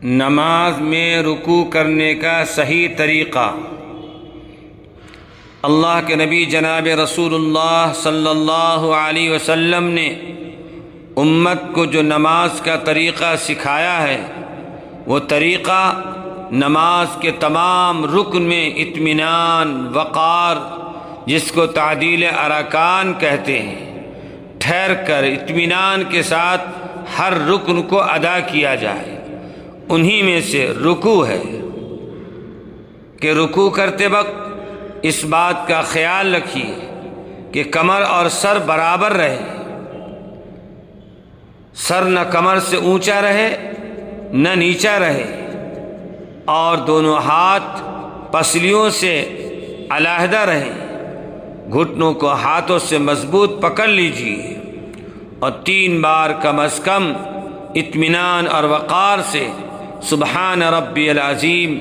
نماز میں رکوع کرنے کا صحیح طریقہ۔ اللہ کے نبی جناب رسول اللہ صلی اللہ علیہ وسلم نے امت کو جو نماز کا طریقہ سکھایا ہے، وہ طریقہ نماز کے تمام رکن میں اطمینان، وقار، جس کو تعدیل ارکان کہتے ہیں، ٹھہر کر اطمینان کے ساتھ ہر رکن کو ادا کیا جائے۔ انہی میں سے رکوع ہے کہ رکوع کرتے وقت اس بات کا خیال رکھیے کہ کمر اور سر برابر رہے، سر نہ کمر سے اونچا رہے نہ نیچا رہے، اور دونوں ہاتھ پسلیوں سے علیحدہ رہیں، گھٹنوں کو ہاتھوں سے مضبوط پکڑ لیجیے، اور 3 بار کم از کم اطمینان اور وقار سے سبحان ربی العظیم،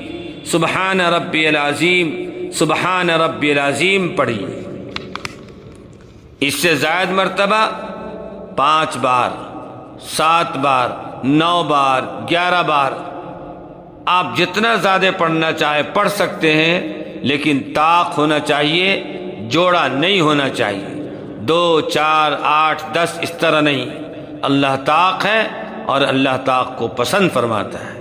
سبحان ربی العظیم، سبحان ربی العظیم پڑھیے۔ اس سے زائد مرتبہ 5 بار، 7 بار، 9 بار، 11 بار، آپ جتنا زیادہ پڑھنا چاہے پڑھ سکتے ہیں، لیکن طاق ہونا چاہیے، جوڑا نہیں ہونا چاہیے، 2، 4، 8، 10 اس طرح نہیں۔ اللہ طاق ہے اور اللہ طاق کو پسند فرماتا ہے۔